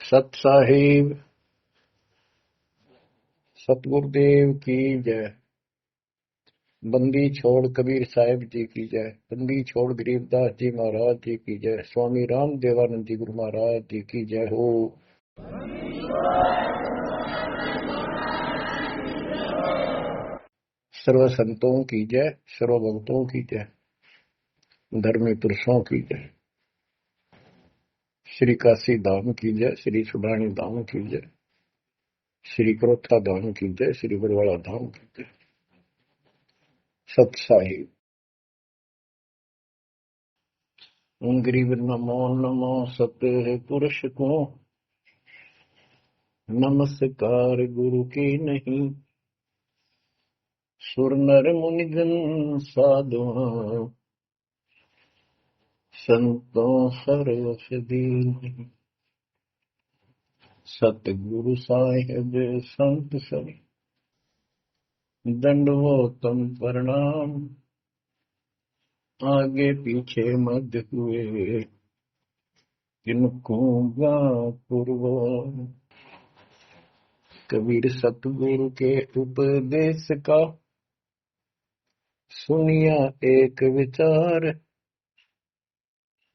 सत साहिब सतगुरुदेव की जय। बंदी छोड़ कबीर साहिब जी की जय। बंदी छोड़ गरीबदास जी महाराज जी की जय। स्वामी राम देवानंद जी गुरु महाराज जी की जय हो। सर्व संतों की जय, सर्व भक्तों की जय, धर्मी पुरुषों की जय। श्री काशी धाम की जय, श्री सुडानी धाम की जय, श्री क्रोथा धाम की जय, श्री बरवाड़ा धाम की जय। सत साहिब गरीब नमो नमो सत्य पुरुष को नमस्कार गुरु की नहीं। सुर नर मुनिजन साधु संतों सरस दीन। सतगुरु साहिब संत सब दंडवतम प्रणाम। आगे पीछे मध्य हुए किनको पूर्व। कबीर सतगुरु के उपदेश का सुनिया एक विचार।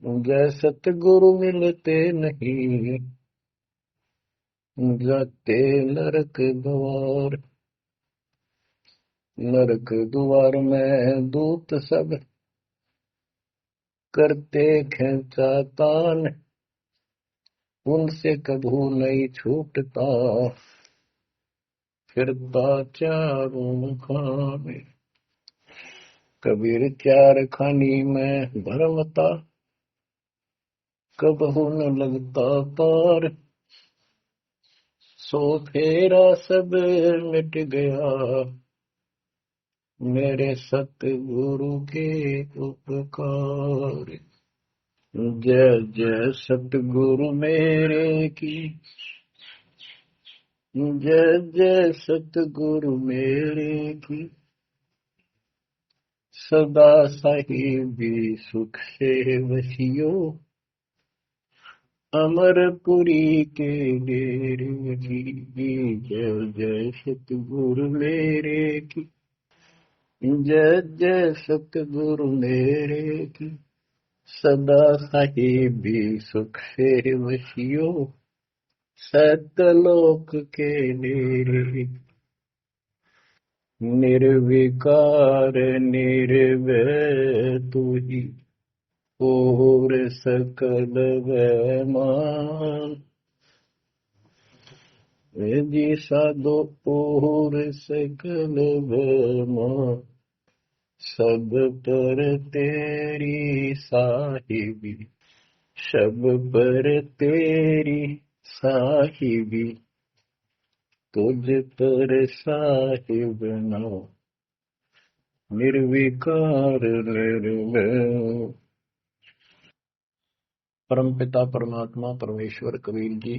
जय सतगुरु मिलते नहीं जाते नरक द्वार। नरक द्वार में दूत सब करते खेचातान। उनसे कभू नहीं छूटता फिरता चारों खाने। कबीर चार खानी में भरमता कबहू न लगता पार। सो फेरा सब मिट गया मेरे सतगुरु के उपकार। जय जय सतगुरु मेरे की जय जय सतगुरु मेरे की। सदा साहिबी सुख से वसियो अमरपुरी के डेरे की। जय जय सतगुरु मेरे की जय जय सतगुरु मेरे की। सदा साहिबी सुख से वसियो सतलोक के डेरे। निर्विकार निर्भय तू ही और सकल वैमान। जी साधो और सकल वैमान। सब पर तेरी साहिबी सब पर तेरी साहिबी। तुझ पर साहिब नो निर्विकार निर्भय। परमपिता परमात्मा परमेश्वर कबीर जी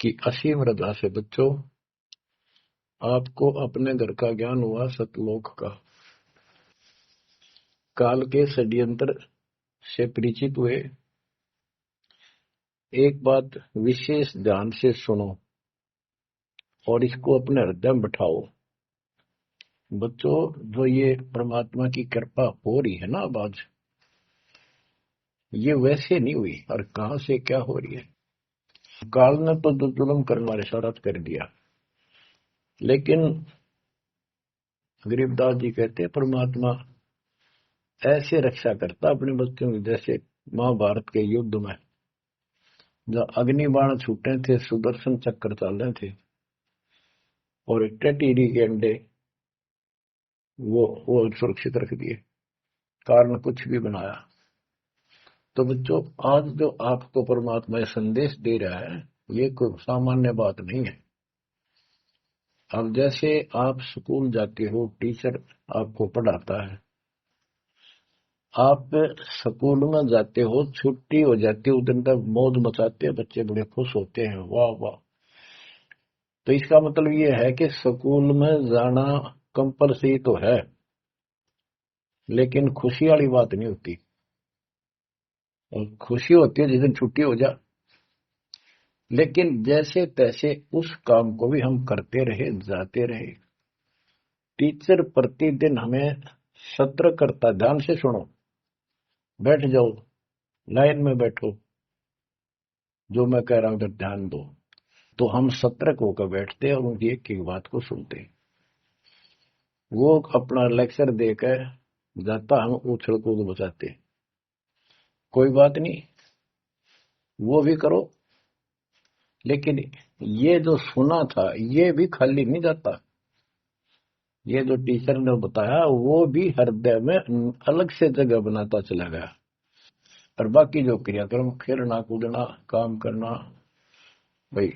की असीम रजा से बच्चों आपको अपने घर का ज्ञान हुआ सतलोक का। काल के षड्यंत्र से परिचित हुए। एक बात विशेष ध्यान से सुनो और इसको अपने हृदय में बिठाओ। बच्चों जो ये परमात्मा की कृपा हो रही है ना अब आज, ये वैसे नहीं हुई और कहां से क्या हो रही है। काल ने तो जुल्म करने वाले सारा कर दिया, लेकिन गरीबदास जी कहते हैं परमात्मा ऐसे रक्षा करता अपने बच्चों की, जैसे महाभारत के युद्ध में जब अग्निबाण छूटे थे, सुदर्शन चक्र चल रहे थे और टेटीरी के अंडे वो सुरक्षित रख दिए, कारण कुछ भी बनाया। तो बच्चों आज जो आपको परमात्मा संदेश दे रहा है ये कोई सामान्य बात नहीं है। अब जैसे आप स्कूल जाते हो, टीचर आपको पढ़ाता है, आप स्कूल में जाते हो, छुट्टी हो जाती है, उस दिन तक मौज मचाते हैं, बच्चे बड़े खुश होते हैं, वाह वाह। तो इसका मतलब ये है कि स्कूल में जाना कंपलसरी तो है, लेकिन खुशी वाली बात नहीं होती। और खुशी होती है जिस दिन छुट्टी हो जाए। लेकिन जैसे तैसे उस काम को भी हम करते रहे, जाते रहे। टीचर प्रतिदिन हमें सत्र करता, ध्यान से सुनो, बैठ जाओ, लाइन में बैठो, जो मैं कह रहा हूं अगर ध्यान दो, तो हम सतर्क होकर बैठते और उनकी एक एक बात को सुनते। वो अपना लेक्चर देकर जाता, हम उछल कूद बचाते, कोई बात नहीं, वो भी करो। लेकिन ये जो सुना था ये भी खाली नहीं जाता, ये जो टीचर ने बताया वो भी हृदय में अलग से जगह बनाता चला गया। और बाकी जो क्रियाक्रम, खेलना कूदना, काम करना, भाई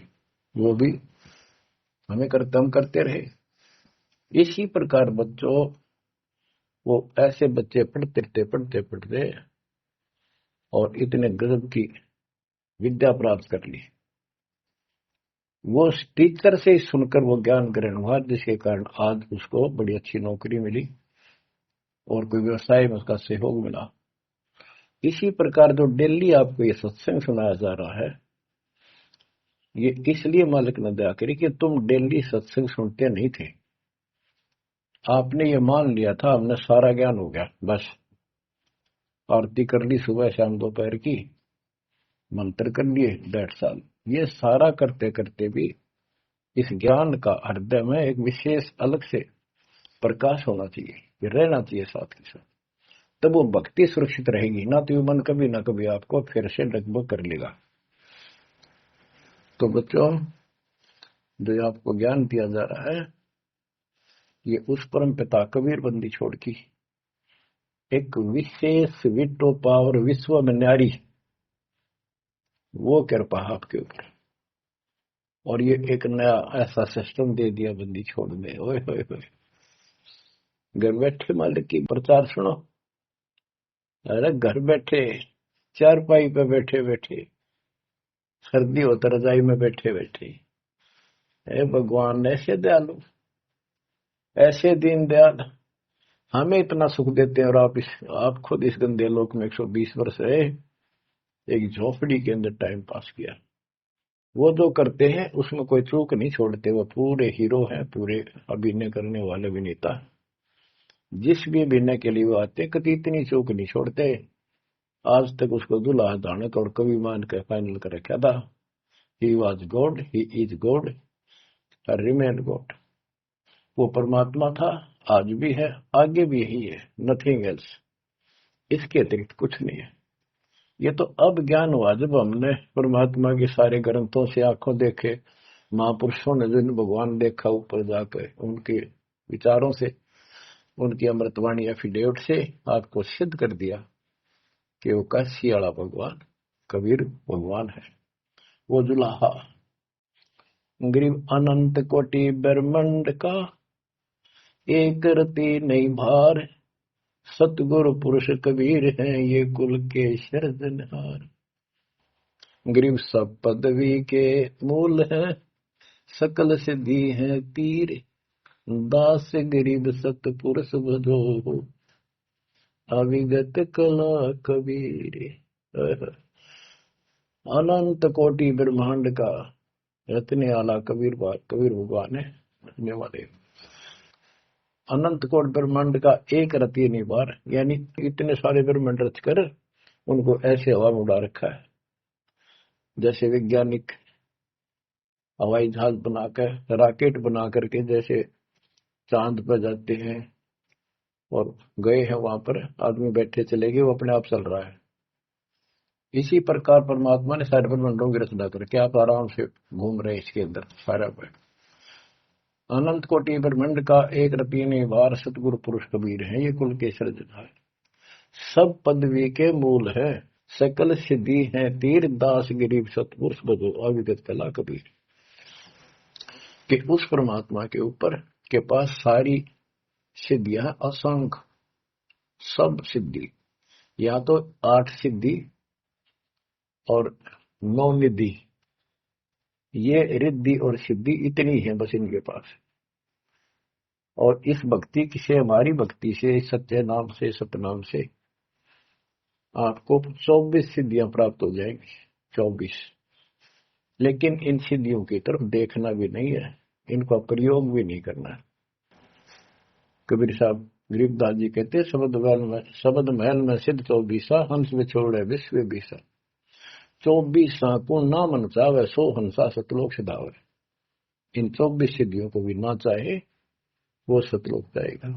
वो भी हम करते रहे। इसी प्रकार बच्चों, वो ऐसे बच्चे पढ़ते और इतने गजब की विद्या प्राप्त कर ली। वो टीचर से ही सुनकर वो ज्ञान ग्रहण हुआ, जिसके कारण आज उसको बड़ी अच्छी नौकरी मिली और कोई व्यवसाय में उसका सहयोग मिला। इसी प्रकार जो डेली आपको ये सत्संग सुनाया जा रहा है, ये इसलिए मालिक ने दया करी कि तुम डेली सत्संग सुनते नहीं थे। आपने ये मान लिया था हमने सारा ज्ञान हो गया, बस आरती कर ली सुबह शाम दोपहर की, मंत्र कर लिए, 1.5 साल। ये सारा करते करते भी इस ज्ञान का हृदय में एक विशेष अलग से प्रकाश होना चाहिए, ये रहना चाहिए साथ के साथ। तब वो भक्ति सुरक्षित रहेगी, ना तो मन कभी ना कभी आपको फिर से डगमग कर लेगा। तो बच्चों, जो आपको ज्ञान दिया जा रहा है, ये उस परम पिता कबीर बंदी छोड़ की एक विशेष विटो पावर विश्व में न्यारी, वो कृपा आपके ऊपर। और ये एक नया ऐसा सिस्टम दे दिया बंदी छोड़ में। ओए होए होए, घर बैठे मालिक की प्रचार सुनो। अरे घर बैठे, चारपाई पे बैठे बैठे, सर्दी हो तो रजाई में बैठे बैठे, हे भगवान ऐसे दयालु, ऐसे दीन दयाल, हमें इतना सुख देते हैं। और आप खुद इस गंदे लोक में 120 वर्ष रहे, एक झोपड़ी के अंदर टाइम पास किया। वो जो करते हैं उसमें कोई चूक नहीं छोड़ते, वो पूरे हीरो हैं, पूरे अभिनय करने वाले अभिनेता। जिस भी अभिनय के लिए वो आते, कभी इतनी चूक नहीं छोड़ते। आज तक उसको दुल्हा दानक और कवि मान के फाइनल कर रखा था। He was God, he is God, remain God. वो परमात्मा था, आज भी है, आगे भी यही है, नथिंग एल्स। इसके अतिरिक्त कुछ नहीं है। ये तो अब ज्ञान हुआ जब हमने परमात्मा के सारे ग्रंथों से आंखों देखे, महापुरुषों ने जिन भगवान देखा ऊपर जाकर, उनके विचारों से, उनकी अमृतवाणी एफिडेविट से आपको सिद्ध कर दिया कि वो काशी वाला भगवान कबीर भगवान है। वो जुलाहा गरीब अनंत कोटि ब्रह्मांड का, एक रति नहीं भार, सतगुरु पुरुष कबीर हैं ये कुल के सिरजनहार। गरीब सब पदवी के मूल है, सकल सिद्धि है तीर, दास गरीब सतपुरुष भजो, अविगत कला कबीर। अनंत कोटि ब्रह्मांड का रत्ने आला कबीर भगवान है, रत्ने वाले। अनंत कोट ब्रह्मांड का एक रति निवार, यानी इतने सारे ब्रह्मांड रच कर उनको ऐसे हवा में उड़ा रखा है, जैसे वैज्ञानिक हवाई जहाज बनाकर, रॉकेट बना करके जैसे चांद पर जाते हैं और गए हैं, वहां पर आदमी बैठे चले गए, वो अपने आप चल रहा है। इसी प्रकार परमात्मा ने सारे ब्रह्मांडों की रचना करके आप आराम से घूम रहे इसके अंदर सारा पर। अनंत कोटि ब्रह्मांड का एक रति निवार, सतगुरु पुरुष कबीर है ये कुल के सिरजनहार। सब पदवी के मूल है, सकल सिद्धि है तीर, दास गरीब सतपुरुष भजो, अविगत कला कबीर। कि उस परमात्मा के ऊपर के पास सारी सिद्धियां, असंख्य सब सिद्धि, या तो 8 सिद्धि और 9 निधि, ये रिद्धि और सिद्धि इतनी है बस इनके पास। और इस भक्ति से, हमारी भक्ति से, सत्य नाम से, सतनाम से आपको 24 सिद्धियां प्राप्त हो जाएंगी। 24 लेकिन इन सिद्धियों की तरफ देखना भी नहीं है, इनका प्रयोग भी नहीं करना है। कबीर साहब गरीबदास जी कहते हैं, शब्द महल में सिद्ध 24 हंस में छोड़े विश्व 20 24 को ना मन चावे सो हंसा सतलोक सदावे। इन 24 सिद्धियों को भी ना चाहे वो सतलोक जाएगा।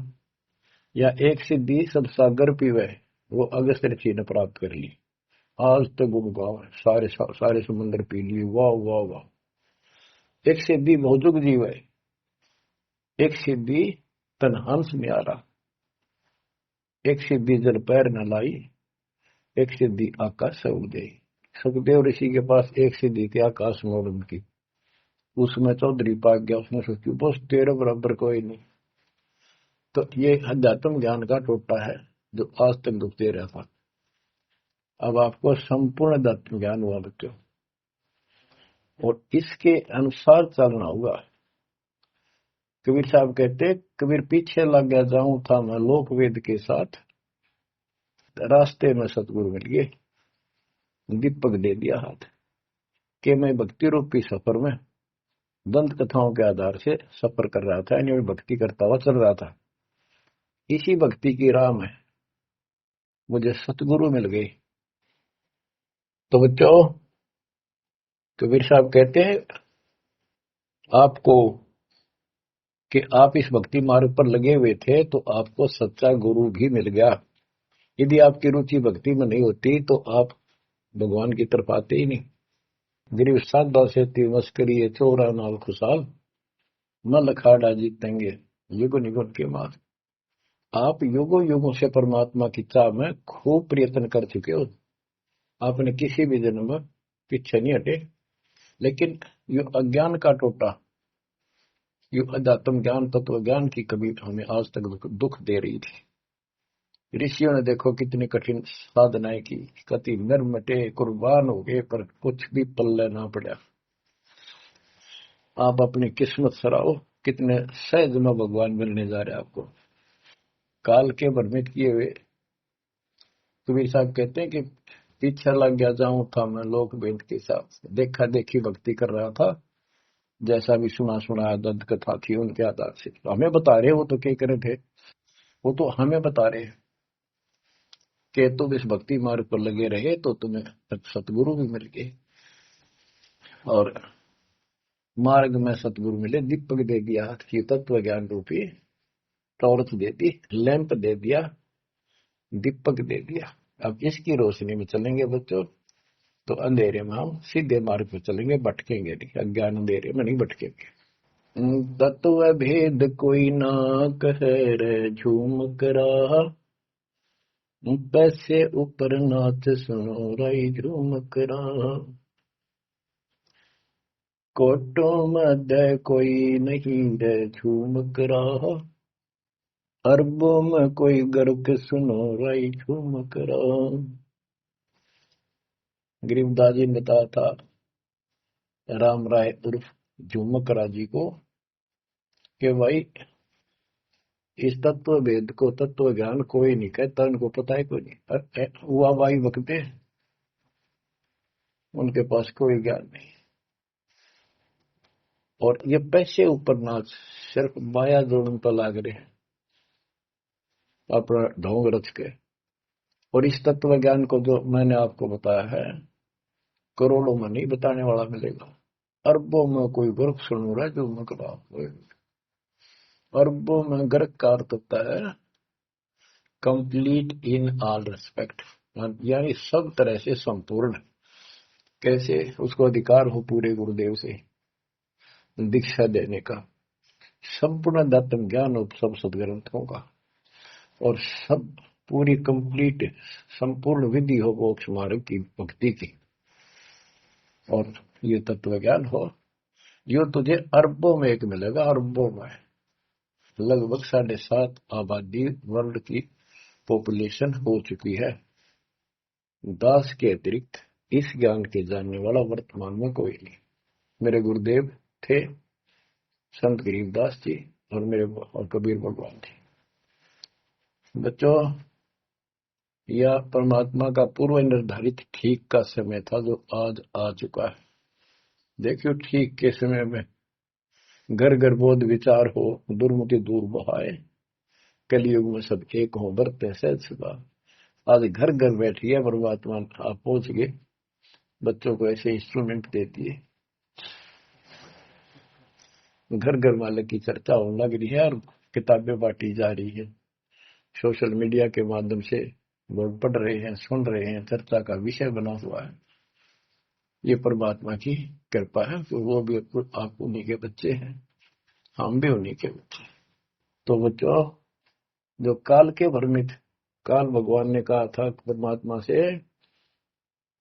या एक सिद्धि सब सागर पीवे, वो अगस्त ऋषि ने प्राप्त कर ली। आज तक गुम गाँव सारे समुद्र पी लिए, वाह वाह वाह। एक सिद्धि भौजुग जीव है, एक सिद्धि तन हंस न्यारा, एक सिद्धि जल पैर न लाई, एक सिद्धि आकाश से उड़े। सुखदेव ऋषि के पास एक सिद्धि थी आकाश में उड़न की, उसमें चौधरी पाक गया, उसने सोची बस तेरे बराबर कोई नहीं। तो ये अध्यात्म ज्ञान का टोटा है जो आज तक दुख दे रहा था। अब आपको संपूर्ण अध्यात्म ज्ञान हुआ बच्चों, और इसके अनुसार चलना होगा। कबीर साहब कहते, कबीर पीछे लग गया जाऊं था मैं लोक वेद के साथ, रास्ते में सतगुरु मिल गए, दीपक दे दिया हाथ कि मैं भक्ति रूपी सफर में दंत कथाओं के आधार से सफर कर रहा था, यानी भक्ति करता हुआ चल रहा था। इसी भक्ति की राह में मुझे सतगुरु मिल गए। तो बच्चों, कबीर साहब कहते हैं आपको कि आप इस भक्ति मार्ग पर लगे हुए थे तो आपको सच्चा गुरु भी मिल गया। यदि आपकी रुचि भक्ति में नहीं होती तो आप भगवान की तरफ आते ही नहीं। गरीब साधा से मस्करी चोरा नाल खुशाल, मल खाड़ा जीतेंगे युग निगुण के मार। आप युगों युगों से परमात्मा की चाह में खूब प्रयत्न कर चुके हो, आपने किसी भी जन्म में पीछे नहीं हटे। लेकिन यो अज्ञान का टोटा, यो अध्यात्म ज्ञान तत्व ज्ञान की कभी हमें आज तक दुख दे रही थी। ऋषियों ने देखो कितनी कठिन साधनाएं की, कति निर्मटे कुर्बान हो गए, पर कुछ भी पल्ले ना पड़ा। आप अपनी किस्मत सराहो, कितने सहज में भगवान मिलने जा रहे आपको। काल के भ्रमित किए हुए कबीर साहब कहते हैं कि पीछे लग गया जाऊं था मैं लोक वेद के साथ, देखा देखी भक्ति कर रहा था, जैसा भी सुना सुना दंत कथा थी उनके आधार से। तो हमें बता रहे, वो तो क्या करे थे, वो तो हमें बता रहे कि तुम इस भक्ति मार्ग पर लगे रहे तो तुम्हें सतगुरु भी मिल गए। और मार्ग में सतगुरु मिले, दीपक दे दिया कि तत्व ज्ञान रूपी टॉर्च दे दी, लैंप दे दिया, दीपक दे दिया। अब इसकी रोशनी में चलेंगे बच्चों तो अंधेरे में हम सीधे मार्ग पर चलेंगे, भटकेंगे नहीं, अज्ञान अंधेरे में नहीं भटकेंगे। तत्व भेद कोई ना कहे रे झूम करा, पैसे ऊपर नाच सुनो राई झूम करा। कोटो मध्य कोई नहीं रे झूम करा, अरबों में कोई गर्क सुनो राई झूम करा। गरीबदास जी ने बताया था राम राय उर्फ झूमकरा जी को कि भाई इस तत्व भेद को, तत्व ज्ञान कोई नहीं कहता, उनको पता है कोई नहीं। हुआ भाई वक्ते उनके पास कोई ज्ञान नहीं, और ये पैसे ऊपर नाच, सिर्फ माया जोड़न पर लाग रहे हैं अपना ढोंग रच के। और इस तत्व ज्ञान को जो मैंने आपको बताया है, करोड़ों में नहीं बताने वाला मिलेगा, अरबों में कोई गर्क सुन रहा है जो मकड़ा। अरबों में गर्क का अर्थ होता है कंप्लीट इन ऑल रेस्पेक्ट, यानी सब तरह से संपूर्ण। कैसे उसको अधिकार हो पूरे गुरुदेव से दीक्षा देने का, संपूर्ण दत्तम ज्ञान हो सब सदग्रंथों का, और सब पूरी कंप्लीट संपूर्ण विधि हो मोक्ष मार्ग की भक्ति की, और ये तत्व ज्ञान हो, यो तुझे अरबों में एक मिलेगा। अरबों में लगभग 7.5 आबादी वर्ल्ड की पॉपुलेशन हो चुकी है। दास के अतिरिक्त इस ज्ञान के जानने वाला वर्तमान में कोई नहीं। मेरे गुरुदेव थे संत गरीबदास जी, और मेरे और कबीर भगवान थे। बच्चों, यह परमात्मा का पूर्व निर्धारित ठीक का समय था जो आज आ चुका है। देखियो ठीक के समय में घर घर बोध विचार हो, दुर्मति दूर बहाए, कलयुग में सब एक हो, बरते सहज सुभा। आज घर घर बैठी है परमात्मा, आप पहुंच गए। बच्चों को ऐसे इंस्ट्रूमेंट देती है, घर घर मालिक की चर्चा होने लग रही है और किताबें बांटी जा रही है। सोशल मीडिया के माध्यम से लोग पढ़ रहे हैं, सुन रहे हैं, चर्चा का विषय बना हुआ है। ये परमात्मा की कृपा है कि वो भी आप उन्हीं के बच्चे हैं, हम भी उन्हीं के बच्चे। तो बच्चों, जो काल के भ्रमित, काल भगवान ने कहा था परमात्मा से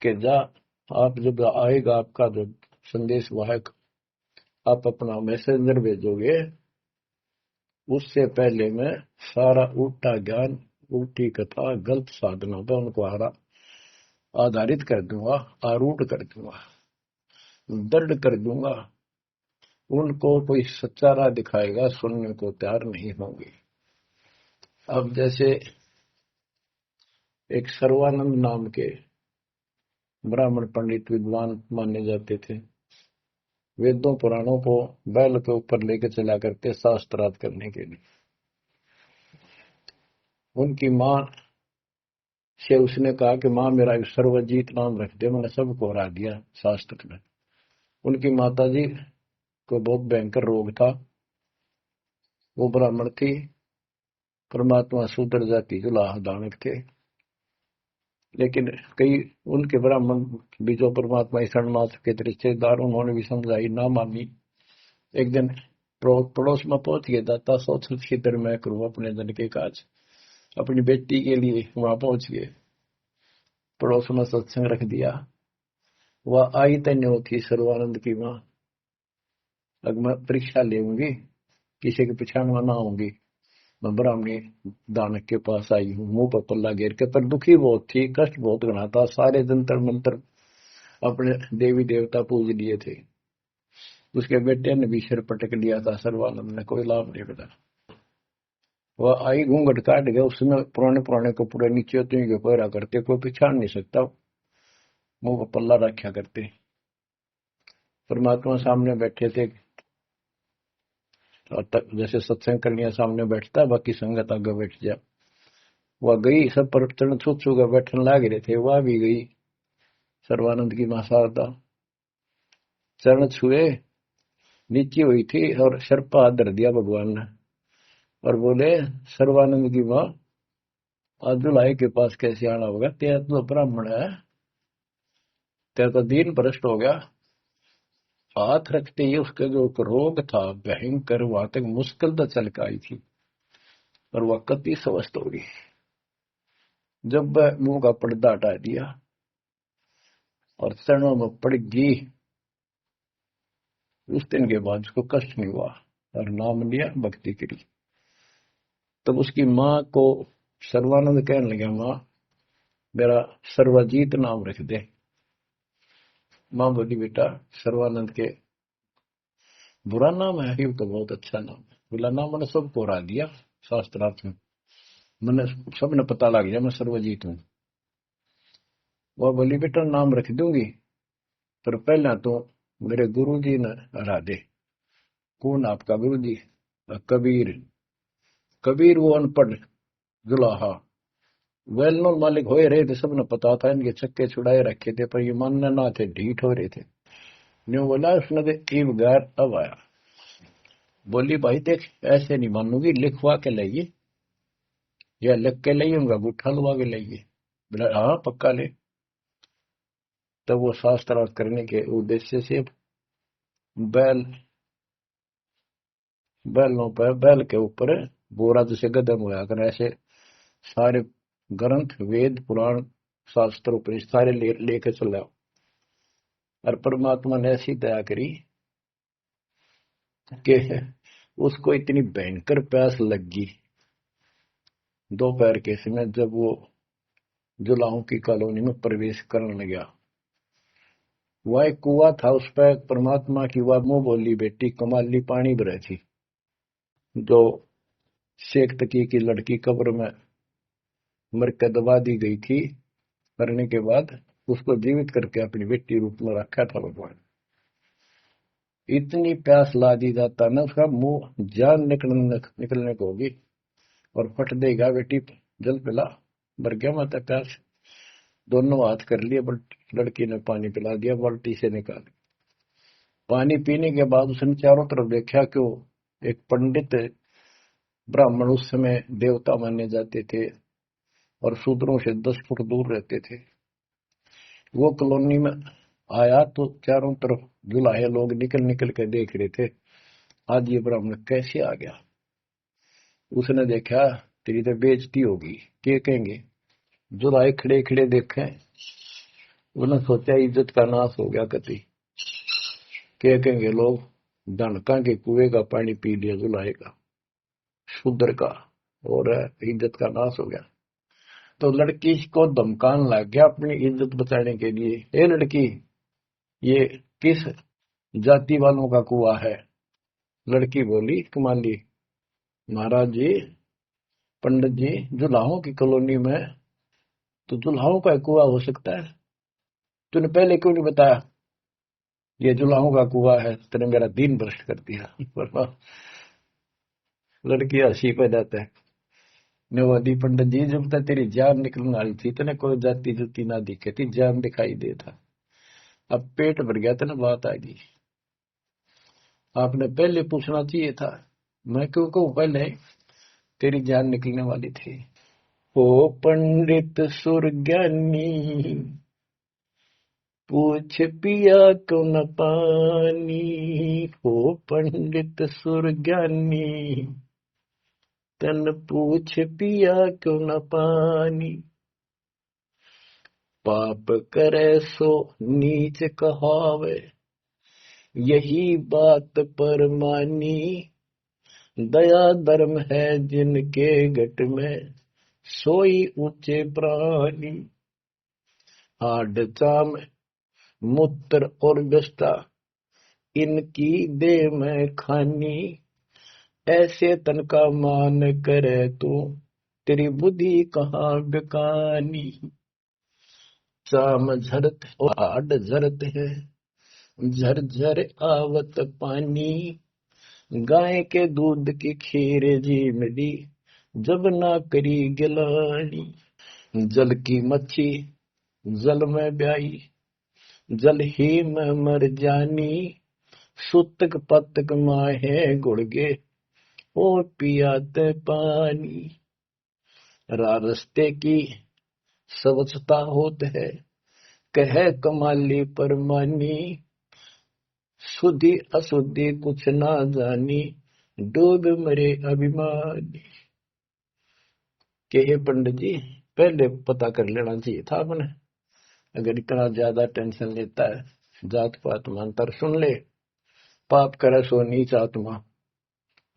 कि जा, आप जब आएगा आपका जो संदेश वाहक, आप अपना मैसेंजर भेजोगे, उससे पहले मैं सारा उल्टा ज्ञान, उल्टी कथा, गलत साधना पर उनको आधारित कर दूंगा, आरूढ़ कर दूंगा, दृढ़ कर दूंगा। उनको कोई सच्चा राह दिखाएगा, सुनने को तैयार नहीं होंगे। अब जैसे एक सर्वानंद नाम के ब्राह्मण पंडित विद्वान माने जाते थे, वेदों पुराणों को बैल के ऊपर लेकर चला करते शास्त्रार्थ करने के लिए। उनकी माँ से उसने कहा कि माँ मेरा सर्वजीत नाम रख दे, मैंने सबको हरा दिया शास्त्र में। उनकी माता जी को बहुत भयंकर रोग था, वो ब्राह्मण थी, परमात्मा शूद्र जाति जुलाह दानक थे। लेकिन कई उनके ब्राह्मण भी जो परमात्मा ईशननाथ के रिश्तेदार, उन्होंने भी समझाई, ना मानी। एक दिन पड़ोस में पहुंच गया, दाता सोच खितर मैं करूं अपने धन के काज, अपनी बेटी के लिए वहां पहुंच गए। पड़ोस में सत्संग रख दिया। वह आई तन्य थी सर्वानंद की माँ, अब मैं परीक्षा लेंगी, किसी के पिछाड़ में ना आऊंगी। मैं ब्राह्मणी दानक के पास आई हूँ, मुंह पर पल्ला घेर के, पर दुखी बहुत थी, कष्ट बहुत घना था। सारे जंतर मंत्र अपने देवी देवता पूज लिए थे। उसके बेटे ने भी सिर पटक लिया था, सर्वानंद ने कोई लाभ नहीं मिला। वह आई, घूंघट काट गया, उसमें पुराने पुराने कपड़े नीचे के पैरा करते, कोई पिछाड़ नहीं सकता, मुंह पर पल्ला रखा करते। परमात्मा सामने बैठे थे, और जैसे सत्संग करने सामने बैठता है, बाकी संगत आगे बैठ जा। वह गई, सब पर चरण छू छू कर बैठने लग रहे थे, वह भी गई। सर्वानंद की मां शारदा चरण छुए, नीचे हुई थी और सर पर हाथ धर दिया भगवान ने, और बोले, सर्वानंद की मां, आज दुल्हाई के पास कैसे आना होगा? तेरा तो ब्राह्मण है, तेरा तो दीन भ्रष्ट हो गया। हाथ रखते ही उसका जो रोग था भयंकर, वहां तक मुश्किल तो चल के आई थी, और वह कति स्वस्थ हो गई। जब मुंह का पर्दा हटा दिया और चरणों में पड़ गई, उस दिन के बाद उसको कष्ट नहीं हुआ, और नाम लिया, भक्ति करी। तब उसकी माँ को सर्वानंद कहने लगा, माँ मेरा सर्वजीत नाम रख दे। माँ बोली, बेटा सर्वानंद के बुरा नाम है, ये तो बहुत अच्छा नाम है। बोला, नाम मैंने सबको हरा दिया शास्त्रार्थ में, मैंने सबने पता लग गया मैं सर्वजीत हूँ। वह बोली, बेटा नाम रख दूंगी, पर पहला तो मेरे गुरु जी ने हरा दे। कौन आपका गुरु जी? कबीर। कबीर वो अनपढ़ जुलाहा, वेल नोन मालिक हो रहे थे, सबने पता था, इनके चक्के छुड़ाए रखे थे, पर ये मानने ना थे, ढीठ हो रहे थे। न्यू बोला उसने, ईब गैर अब आया। बोली, भाई देख, ऐसे नहीं मानूंगी, लिखवा के लाइए, या लिख के लाइए, उनका गुट्ठा लुआ के लाइए। बोला, हाँ पक्का ले। तब वो शास्त्रार्थ करने के उद्देश्य से बैल, बैलों पर, बैल के ऊपर बोरा जैसे गदम होया कर, ऐसे सारे ग्रंथ, वेद, पुराण, शास्त्र, उपनिषद सारे लेके चला। और परमात्मा ने ऐसी दया करी कि उसको इतनी भयंकर प्यास लगी दोपहर के समय, जब वो जुलाहों की कॉलोनी में प्रवेश करने लगा। वह एक कुआ था, उस पर परमात्मा की वह मुंह बोली बेटी कमाली पानी भरे थी, जो शेख तकी की लड़की कब्र में मर के दबा दी गई थी, मरने के बाद उसको जीवित करके अपनी बेटी रूप में रखा था भगवान। इतनी प्यास ला दी जाता ना, उसका मुंह जान निकलने को होगी और फट देगा, बेटी जल पिला। मर गया माता प्यास। दोनों हाथ कर लिए, लड़की ने पानी पिला दिया बाल्टी से निकाल। पानी पीने के बाद उसने चारों तरफ देखा कि एक पंडित ब्राह्मण उस समय देवता माने जाते थे और शूद्रों से 10 फुट दूर रहते थे, वो कॉलोनी में आया तो चारों तरफ जुलाहे लोग निकल निकल के देख रहे थे, आज ये ब्राह्मण कैसे आ गया। उसने देखा तेरी तो बेइज्जती होगी, क्या कहेंगे, जुलाहे खड़े खड़े देखे। उन्होंने सोचा इज्जत का नाश हो गया कति, क्या कहेंगे लोग, धनका के कुएं का पानी पी लिया जुलाहे का, शूद्र का, और इज्जत का नाश हो गया। तो लड़की को धमकाने लग गया अपनी इज्जत बचाने के लिए, ए लड़की, ये किस जाति वालों का कुआं है। लड़की बोली, कमाली, महाराज जी, पंडित जी, जुलाहों की कॉलोनी में तो जुलाहों का कुआं हो सकता है, तूने पहले क्यों नहीं बताया ये जुलाहों का कुआं है, तेने मेरा दिन भ्रष्ट कर दिया। लड़की हंसी पे जाता है, नवादी, पंडित जी, जब तक तेरी जान निकलने वाली थी तेने कोई जाति जुती ना दिखे थी, जान दिखाई दे था, अब पेट भर गया तेने बात आ गई, आपने पहले पूछना चाहिए था। मैं क्यों कहूं पहले, तेरी जान निकलने वाली थी। ओ पंडित सुरज्ञानी, पूछ पिया क्यों न पानी, हो पंडित सुरज्ञानी, तन पूछ पिया क्यों न पानी। पाप करे सो नीच कहावे, यही बात पर मानी, दया धर्म है जिनके घट में, सोई ऊंचे प्राणी। हाड चाम मूत्र और गष्टा, इनकी दे में खानी, ऐसे तन का मान करे तू, तेरी बुद्धि कहाँ बेकानी। चाम झरत और हाड झरत है, झरझर आवत पानी, गाय के दूध की खीर जी मिली, जब ना करी गिलानी। जल की मच्छी जल में ब्याई, जल ही में मर जानी, सुतक पतक माहे गुड़गे, और पियाते पानी। रास्ते की स्वच्छता होत है, कह कमाली परमानी, शुद्धि अशुद्धि कुछ ना जानी, डूब मरे अभिमानी। के पंडित जी, पहले पता कर लेना चाहिए था आपने, अगर इतना ज्यादा टेंशन लेता है, जात पात में अंतर सुन ले, पाप करे सो नीच आत्मा,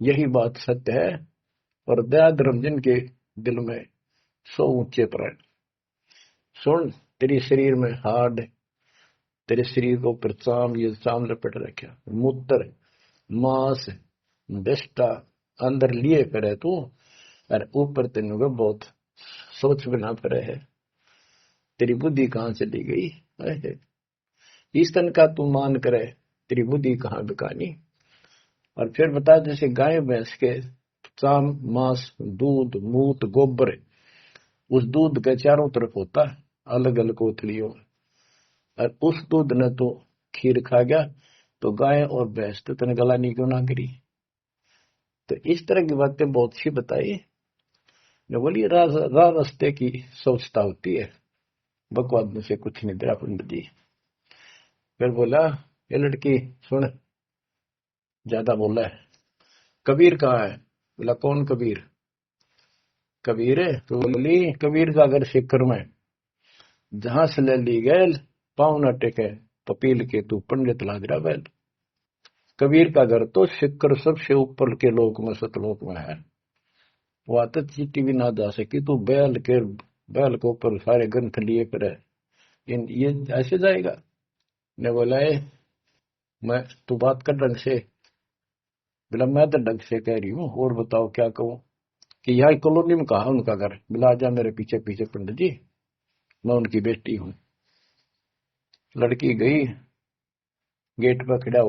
यही बात सत्य है, और दया धर्म जिनके दिल में, सो ऊंचे प्राण। सुन, तेरी शरीर में हाड, तेरे शरीर को ऊपर चाम, ये चाम लपेट रखा, मूत्र मांस बेस्टा अंदर लिए करे तू, और ऊपर तेन बहुत सोच बना पड़े है, तेरी बुद्धि कहाँ चली गई है, इस तन का तू मान करे, तेरी बुद्धि कहाँ बिकानी। और फिर बता, जैसे गाय भैंस के चाम मांस दूध मूत गोबर, उस दूध के चारों तरफ होता है अलग अलग कोथलियों, और उस दूध ने तो खीर खा गया, तो गाय और भैंस तो तेने गलानी क्यों ना करी। तो इस तरह की बातें बहुत सी बताई। मैं बोली रास्ते की सोचता होती है, बकवाद में से कुछ नहीं, तेरा पंडित जी। फिर बोला, ये लड़की सुन, ज्यादा बोला है, कबीर कहाँ है। बोला, कौन कबीर। कबीर है तो बोली, कबीर का घर सिक्कर में, जहां से ले ली गैल, पाँव न टेके पपील के, तू पंडित लाग रहा बैल। कबीर का घर तो सिक्कर सबसे ऊपर के लोक में, सतलोक में है, वहां तक चीटी भी ना जा सकी, तू बैल के ऊपर सारे ग्रंथ लिए पर है, ये ऐसे जाएगा। ने बोला, मैं तू बात कर ढंग से। बोला, मैं तो ढंग से कह रही हूँ, और बताओ क्या कहूँ, कि यहाँ कॉलोनी में कहा उनका घर। बोला, आजा मेरे पीछे पीछे पंडित जी, मैं उनकी बेटी हूँ। लड़की गई, गेट पर खड़ा